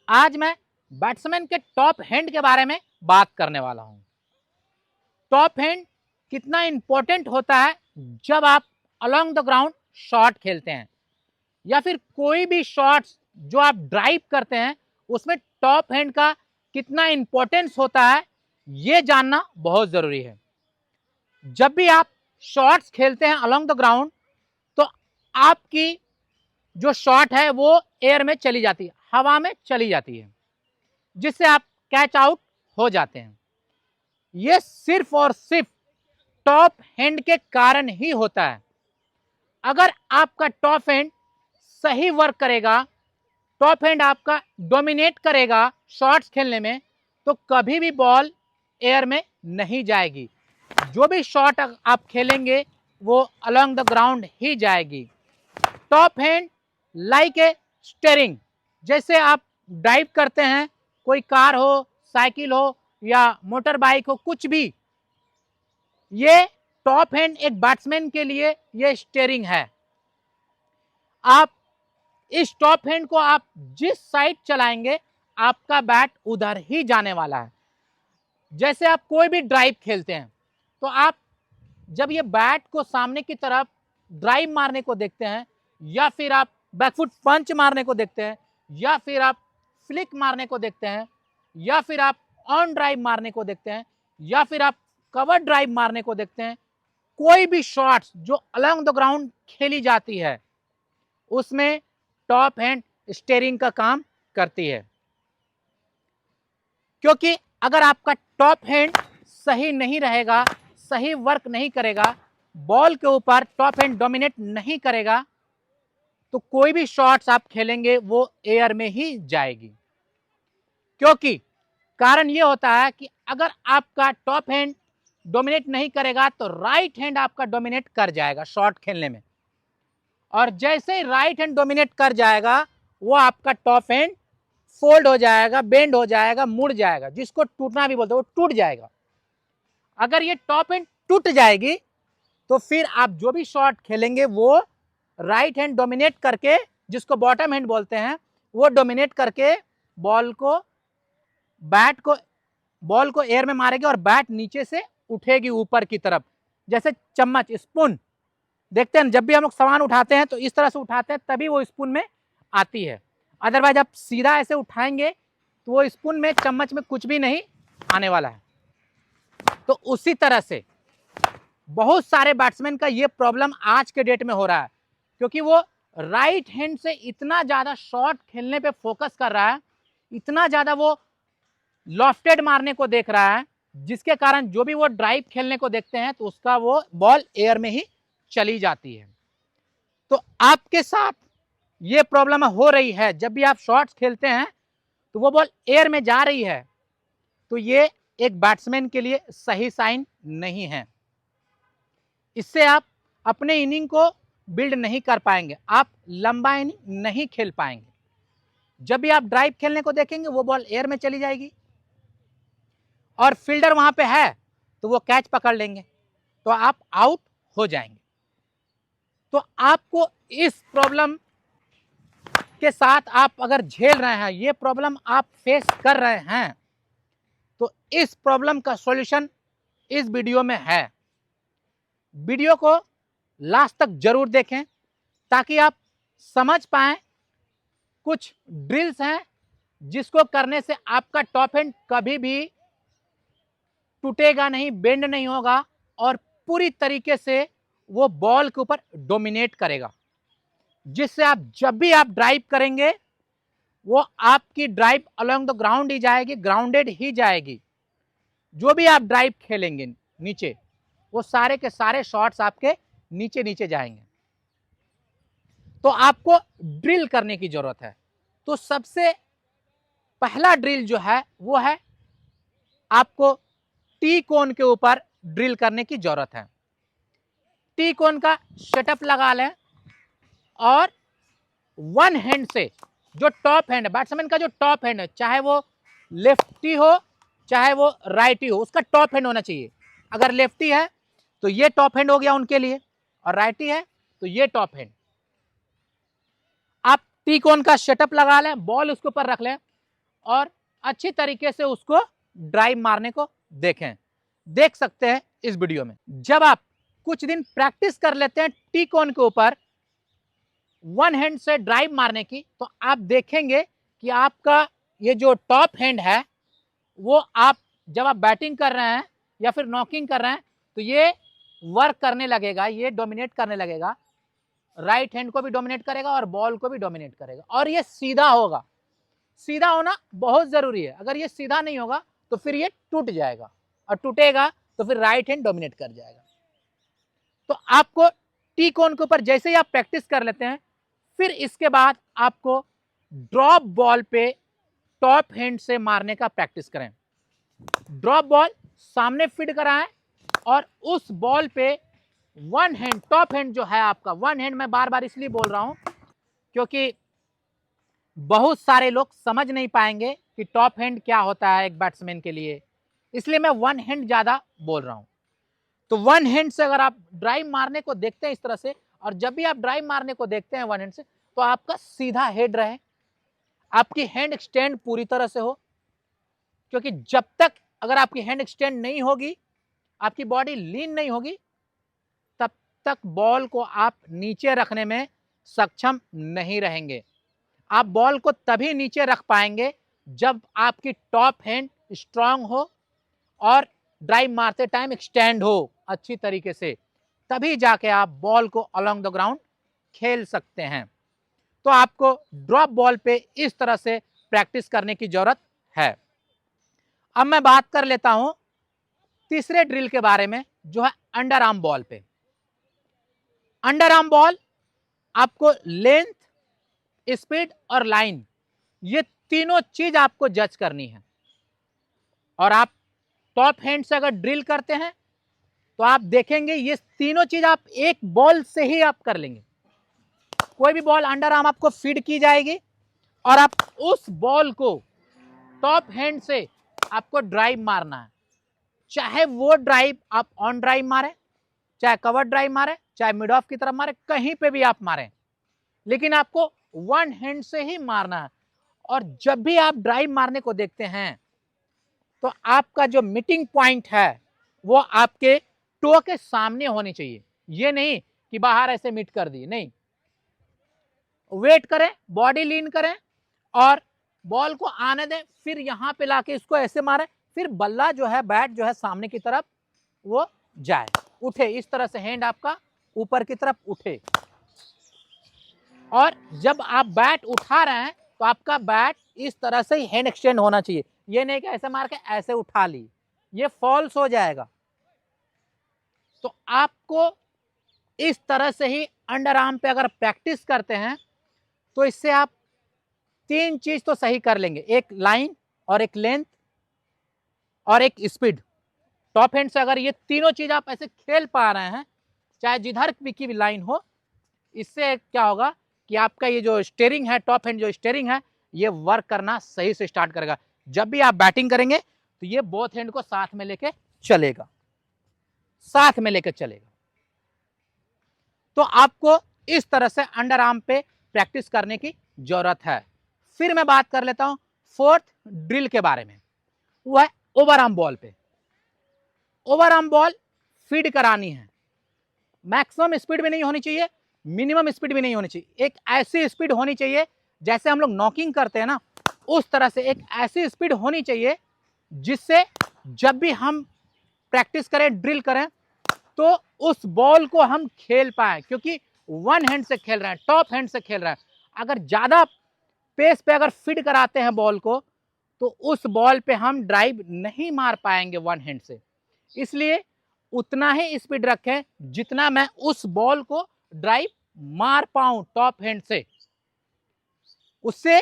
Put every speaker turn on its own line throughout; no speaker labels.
आज मैं बैट्समैन के टॉप हैंड के बारे में बात करने वाला हूं। टॉप हैंड कितना इंपॉर्टेंट होता है जब आप अलोंग द ग्राउंड शॉट खेलते हैं या फिर कोई भी शॉट्स जो आप ड्राइव करते हैं उसमें टॉप हैंड का कितना इंपॉर्टेंस होता है, ये जानना बहुत जरूरी है। जब भी आप शॉट्स खेलते हैं अलोंग द ग्राउंड तो आपकी जो शॉट है वो एयर में चली जाती है, हवा में चली जाती है, जिससे आप कैच आउट हो जाते हैं। ये सिर्फ और सिर्फ टॉप हैंड के कारण ही होता है। अगर आपका टॉप हैंड सही वर्क करेगा, टॉप हैंड आपका डोमिनेट करेगा शॉट्स खेलने में, तो कभी भी बॉल एयर में नहीं जाएगी। जो भी शॉट आप खेलेंगे वो अलोंग द ग्राउंड ही जाएगी। Top hand like a steering, जैसे आप ड्राइव करते हैं, कोई कार हो, साइकिल हो या मोटर बाइक हो, कुछ भी, ये टॉप हैंड एक बैट्समैन के लिए ये स्टीयरिंग है। आप इस टॉप हैंड को आप जिस साइड चलाएंगे आपका बैट उधर ही जाने वाला है। जैसे आप कोई भी ड्राइव खेलते हैं तो आप जब ये बैट को सामने की तरफ ड्राइव मारने को देखते हैं या फिर आप बैकफुट पंच मारने को देखते हैं या फिर आप फ्लिक मारने को देखते हैं या फिर आप ऑन ड्राइव मारने को देखते हैं या फिर आप कवर ड्राइव मारने को देखते हैं, कोई भी शॉट्स जो अलोंग द ग्राउंड खेली जाती है उसमें टॉप हैंड स्टीयरिंग का काम करती है। क्योंकि अगर आपका टॉप हैंड सही नहीं रहेगा, सही वर्क नहीं करेगा, बॉल के ऊपर टॉप हैंड डोमिनेट नहीं करेगा, तो कोई भी शॉट्स आप खेलेंगे वो एयर में ही जाएगी। क्योंकि कारण ये होता है कि अगर आपका टॉप हैंड डोमिनेट नहीं करेगा तो राइट हैंड आपका डोमिनेट कर जाएगा शॉट खेलने में, और जैसे ही राइट हैंड डोमिनेट कर जाएगा वो आपका टॉप हैंड फोल्ड हो जाएगा, बेंड हो जाएगा, मुड़ जाएगा, जिसको टूटना भी बोलते हैं, वो टूट जाएगा। अगर ये टॉप हैंड टूट जाएगी तो फिर आप जो भी शॉट खेलेंगे वो राइट हैंड डोमिनेट करके, जिसको बॉटम हैंड बोलते हैं, वो डोमिनेट करके बॉल को एयर में मारेगी और बैट नीचे से उठेगी ऊपर की तरफ। जैसे चम्मच, स्पून देखते हैं, जब भी हम लोग सामान उठाते हैं तो इस तरह से उठाते हैं तभी वो स्पून में आती है। अदरवाइज आप सीधा ऐसे उठाएंगे तो वो स्पून में, चम्मच में कुछ भी नहीं आने वाला है। तो उसी तरह से बहुत सारे बैट्समैन का ये प्रॉब्लम आज के डेट में हो रहा है, क्योंकि वो राइट हैंड से इतना ज्यादा शॉट खेलने पे फोकस कर रहा है, इतना ज्यादा वो लॉफ्टेड मारने को देख रहा है, जिसके कारण जो भी वो ड्राइव खेलने को देखते हैं तो उसका वो बॉल एयर में ही चली जाती है। तो आपके साथ ये प्रॉब्लम हो रही है, जब भी आप शॉट्स खेलते हैं तो वो बॉल एयर में जा रही है, तो ये एक बैट्समैन के लिए सही साइन नहीं है। इससे आप अपने इनिंग को बिल्ड नहीं कर पाएंगे, आप लंबा इनिंग नहीं खेल पाएंगे। जब भी आप ड्राइव खेलने को देखेंगे वो बॉल एयर में चली जाएगी और फील्डर वहां पे है तो वो कैच पकड़ लेंगे, तो आप आउट हो जाएंगे। तो आपको इस प्रॉब्लम के साथ आप अगर झेल रहे हैं, ये प्रॉब्लम आप फेस कर रहे हैं, तो इस प्रॉब्लम का सॉल्यूशन इस वीडियो में है। वीडियो को लास्ट तक जरूर देखें ताकि आप समझ पाएं। कुछ ड्रिल्स हैं जिसको करने से आपका टॉप हैंड कभी भी टूटेगा नहीं, बेंड नहीं होगा और पूरी तरीके से वो बॉल के ऊपर डोमिनेट करेगा, जिससे आप जब भी आप ड्राइव करेंगे वो आपकी ड्राइव अलोंग द ग्राउंड ही जाएगी, ग्राउंडेड ही जाएगी। जो भी आप ड्राइव खेलेंगे नीचे, वो सारे के सारे शॉट्स आपके नीचे नीचे जाएंगे। तो आपको ड्रिल करने की जरूरत है। तो सबसे पहला ड्रिल जो है वो है आपको टी कोन के ऊपर ड्रिल करने की जरूरत है। टी कोन का सेटअप लगा लें और वन हैंड से जो टॉप हैंड है, बैट्समैन का जो टॉप हैंड है, चाहे वो लेफ्टी हो चाहे वो राइटी हो, उसका टॉप हैंड होना चाहिए। अगर लेफ्टी है तो ये टॉप हैंड हो गया उनके लिए, और राइटी है तो ये टॉप हैंड। आप टी कोन का सेटअप लगा लें, बॉल उसके ऊपर रख लें और अच्छी तरीके से उसको ड्राइव मारने को देख सकते हैं इस वीडियो में। जब आप कुछ दिन प्रैक्टिस कर लेते हैं टी कोन के ऊपर वन हैंड से ड्राइव मारने की, तो आप देखेंगे कि आपका ये जो टॉप हैंड है वो आप जब आप बैटिंग कर रहे हैं या फिर नॉकिंग कर रहे हैं तो ये वर्क करने लगेगा, ये डोमिनेट करने लगेगा, राइट हैंड को भी डोमिनेट करेगा और बॉल को भी डोमिनेट करेगा, और ये सीधा होगा। सीधा होना बहुत जरूरी है, अगर ये सीधा नहीं होगा तो फिर ये टूट जाएगा, और टूटेगा तो फिर राइट हैंड डोमिनेट कर जाएगा। तो आपको टी कोन के ऊपर जैसे ही आप प्रैक्टिस कर लेते हैं, फिर इसके बाद आपको ड्रॉप बॉल पे टॉप हैंड से मारने का प्रैक्टिस करें। ड्रॉप बॉल सामने फीड कराएं और उस बॉल पे वन हैंड, टॉप हैंड जो है आपका वन हैंड, मैं बार बार इसलिए बोल रहा हूं क्योंकि बहुत सारे लोग समझ नहीं पाएंगे कि टॉप हैंड क्या होता है एक बैट्समैन के लिए, इसलिए मैं वन हैंड ज्यादा बोल रहा हूं। तो वन हैंड से अगर आप ड्राइव मारने को देखते हैं इस तरह से, और जब भी आप ड्राइव मारने को देखते हैं वन हैंड से, तो आपका सीधा हेड रहे, आपकी हैंड एक्सटेंड पूरी तरह से हो, क्योंकि जब तक अगर आपकी हैंड एक्सटेंड नहीं होगी, आपकी बॉडी लीन नहीं होगी, तब तक बॉल को आप नीचे रखने में सक्षम नहीं रहेंगे। आप बॉल को तभी नीचे रख पाएंगे जब आपकी टॉप हैंड स्ट्रांग हो और ड्राइव मारते टाइम एक्सटेंड हो अच्छी तरीके से, तभी जाके आप बॉल को अलोंग द ग्राउंड खेल सकते हैं। तो आपको ड्रॉप बॉल पे इस तरह से प्रैक्टिस करने की जरूरत है। अब मैं बात कर लेता हूं तीसरे ड्रिल के बारे में, जो है अंडर आर्म बॉल पे। अंडर आर्म बॉल आपको लेंथ, स्पीड और लाइन, ये तीनों चीज आपको जज करनी है। और आप टॉप हैंड से अगर ड्रिल करते हैं तो आप देखेंगे ये तीनों चीज आप एक बॉल से ही आप कर लेंगे। कोई भी बॉल अंडर आर्म आपको फीड की जाएगी और आप उस बॉल को टॉप हैंड से आपको ड्राइव मारना है, चाहे वो ड्राइव आप ऑन ड्राइव मारे, चाहे कवर ड्राइव मारे, चाहे मिड ऑफ की तरफ मारे, कहीं पे भी आप मारें, लेकिन आपको वन हैंड से ही मारना है। और जब भी आप ड्राइव मारने को देखते हैं तो आपका जो मीटिंग पॉइंट है वो आपके टो के सामने होनी चाहिए। ये नहीं कि बाहर ऐसे मीट कर दी, नहीं, वेट करें, बॉडी लीन करें और बॉल को आने दें, फिर यहां पे लाके इसको ऐसे मारें, फिर बल्ला जो है, बैट जो है सामने की तरफ वो जाए, उठे, इस तरह से हैंड आपका ऊपर की तरफ उठे। और जब आप बैट उठा रहे हैं तो आपका बैट इस तरह से हैंड एक्सटेंड होना चाहिए, ये नहीं कि ऐसे मार के ऐसे उठा ली, ये फॉल्स हो जाएगा। तो आपको इस तरह से ही अंडर आर्म पे अगर प्रैक्टिस करते हैं तो इससे आप तीन चीज तो सही कर लेंगे, एक लाइन और एक लेंथ और एक स्पीड। टॉप हैंड से अगर ये तीनों चीज आप ऐसे खेल पा रहे हैं, चाहे जिधर की भी लाइन हो, इससे क्या होगा कि आपका ये जो स्टीयरिंग है, टॉप हैंड जो स्टीयरिंग है, ये वर्क करना सही से स्टार्ट करेगा। जब भी आप बैटिंग करेंगे तो ये बोथ हैंड को साथ में लेके चलेगा, साथ में लेके चलेगा। तो आपको इस तरह से अंडर आर्म पे प्रैक्टिस करने की जरूरत है। फिर मैं बात कर लेता हूं फोर्थ ड्रिल के बारे में, वो है ओवर आर्म बॉल पे। ओवर आर्म बॉल फीड करानी है, मैक्सिमम स्पीड भी नहीं होनी चाहिए, मिनिमम स्पीड भी नहीं होनी चाहिए, एक ऐसी स्पीड होनी चाहिए जैसे हम लोग नॉकिंग करते हैं ना, उस तरह से एक ऐसी स्पीड होनी चाहिए जिससे जब भी हम प्रैक्टिस करें, ड्रिल करें, तो उस बॉल को हम खेल पाए, क्योंकि वन हैंड से खेल रहे हैं, टॉप हैंड से खेल रहे हैं। अगर ज्यादा पेस पे अगर फीड कराते हैं बॉल को तो उस बॉल पे हम ड्राइव नहीं मार पाएंगे वन हैंड से। इसलिए उतना ही स्पीड रखें जितना मैं उस बॉल को ड्राइव मार पाऊं टॉप हैंड से, उससे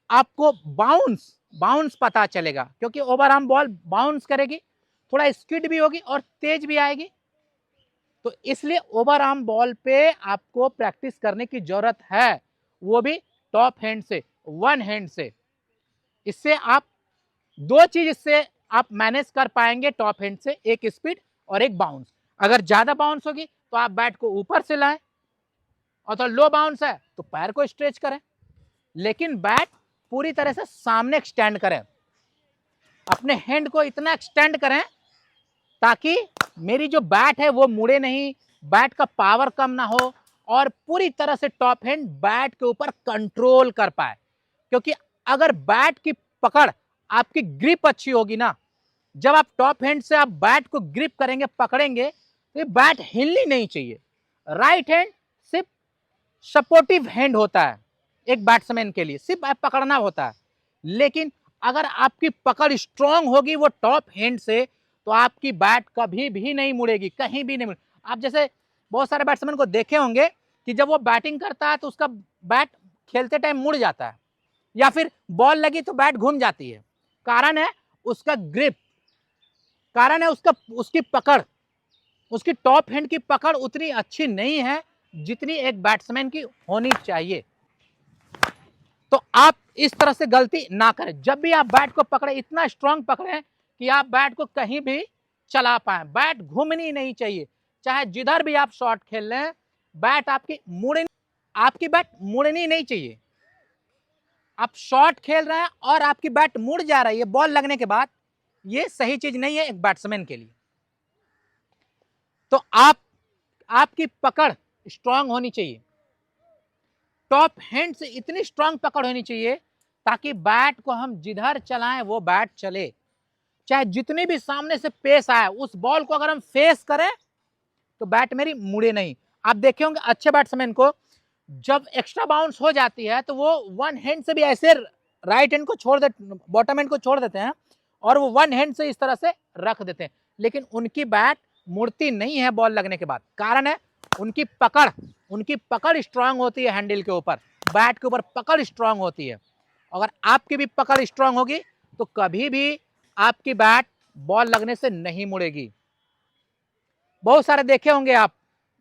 आपको बाउंस पता चलेगा, क्योंकि ओवर आर्म बॉल बाउंस करेगी, थोड़ा स्पीड भी होगी और तेज भी आएगी। तो इसलिए ओवर आर्म बॉल पे आपको प्रैक्टिस करने की जरूरत है, वो भी टॉप हैंड से, वन हैंड से। इससे आप दो चीज इससे आप मैनेज कर पाएंगे टॉप हैंड से, एक स्पीड और एक बाउंस। अगर ज्यादा बाउंस होगी तो आप बैट को ऊपर से लाएं, और तो लो बाउंस है तो पैर को स्ट्रेच करें, लेकिन बैट पूरी तरह से सामने एक्सटेंड करें, अपने हैंड को इतना एक्सटेंड करें ताकि मेरी जो बैट है वो मुड़े नहीं, बैट का पावर कम ना हो और पूरी तरह से टॉप हैंड बैट के ऊपर कंट्रोल कर पाए। क्योंकि अगर बैट की पकड़, आपकी ग्रिप अच्छी होगी ना, जब आप टॉप हैंड से आप बैट को ग्रिप करेंगे, पकड़ेंगे, तो ये बैट हिलनी नहीं चाहिए। राइट हैंड सिर्फ सपोर्टिव हैंड होता है एक बैट्समैन के लिए, सिर्फ पकड़ना होता है। लेकिन अगर आपकी पकड़ स्ट्रांग होगी वो टॉप हैंड से, तो आपकी बैट कभी भी नहीं मुड़ेगी, कहीं भी नहीं मुड़ेगी। आप जैसे बहुत सारे बैट्समैन को देखे होंगे कि जब वो बैटिंग करता है तो उसका बैट खेलते टाइम मुड़ जाता है, या फिर बॉल लगी तो बैट घूम जाती है। कारण है उसका ग्रिप, कारण है उसकी पकड़, उसकी टॉप हैंड की पकड़ उतनी अच्छी नहीं है जितनी एक बैट्समैन की होनी चाहिए। तो आप इस तरह से गलती ना करें। जब भी आप बैट को पकड़े, इतना स्ट्रांग पकड़ें कि आप बैट को कहीं भी चला पाए। बैट घूमनी नहीं चाहिए, चाहे जिधर भी आप शॉट खेल रहे हैं, बैट आपकी बैट मुड़नी नहीं चाहिए। आप शॉट खेल रहे हैं और आपकी बैट मुड़ जा रही है बॉल लगने के बाद, ये सही चीज नहीं है एक बैट्समैन के लिए। तो आपकी पकड़ स्ट्रांग होनी चाहिए, टॉप हैंड से इतनी स्ट्रांग पकड़ होनी चाहिए ताकि बैट को हम जिधर चलाएं वो बैट चले। चाहे जितनी भी सामने से पेस आए, उस बॉल को अगर हम फेस करें तो बैट मेरी मुड़े नहीं। आप देखे होंगे अच्छे बैट्समैन को जब एक्स्ट्रा बाउंस हो जाती है तो वो वन हैंड से भी ऐसे राइट हैंड को छोड़ देते, बॉटम हैंड को छोड़ देते हैं और वो वन हैंड से इस तरह से रख देते हैं, लेकिन उनकी बैट मुड़ती नहीं है बॉल लगने के बाद। कारण है उनकी पकड़ स्ट्रांग होती है, हैंडल के ऊपर, बैट के ऊपर पकड़ स्ट्रांग होती है। अगर आपकी भी पकड़ स्ट्रांग होगी तो कभी भी आपकी बैट बॉल लगने से नहीं मुड़ेगी। बहुत सारे देखे होंगे आप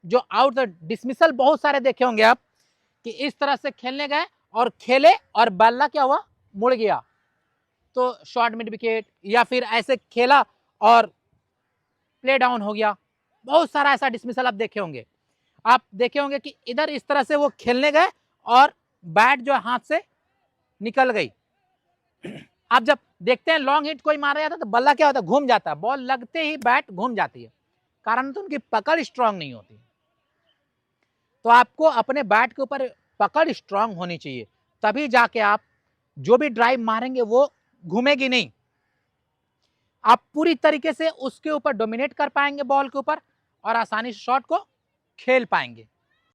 जो आउट डिसमिसल, बहुत सारे देखे होंगे आप कि इस तरह से खेलने गए और खेले और बल्ला क्या हुआ, मुड़ गया, तो शॉर्ट मिड विकेट, या फिर ऐसे खेला और प्ले डाउन हो गया। बहुत सारा ऐसा डिसमिसल आप देखे होंगे। आप देखे होंगे कि इधर इस तरह से वो खेलने गए और बैट जो हाथ से निकल गई। आप जब देखते हैं लॉन्ग हिट कोई मारा जाता है तो बल्ला क्या होता है, घूम जाता है, बॉल लगते ही बैट घूम जाती है, कारण तो उनकी पकड़ स्ट्रांग नहीं होती। तो आपको अपने बैट के ऊपर पकड़ स्ट्रांग होनी चाहिए, तभी जाके आप जो भी ड्राइव मारेंगे वो घूमेगी नहीं, आप पूरी तरीके से उसके ऊपर डोमिनेट कर पाएंगे बॉल के ऊपर और आसानी से शॉट को खेल पाएंगे।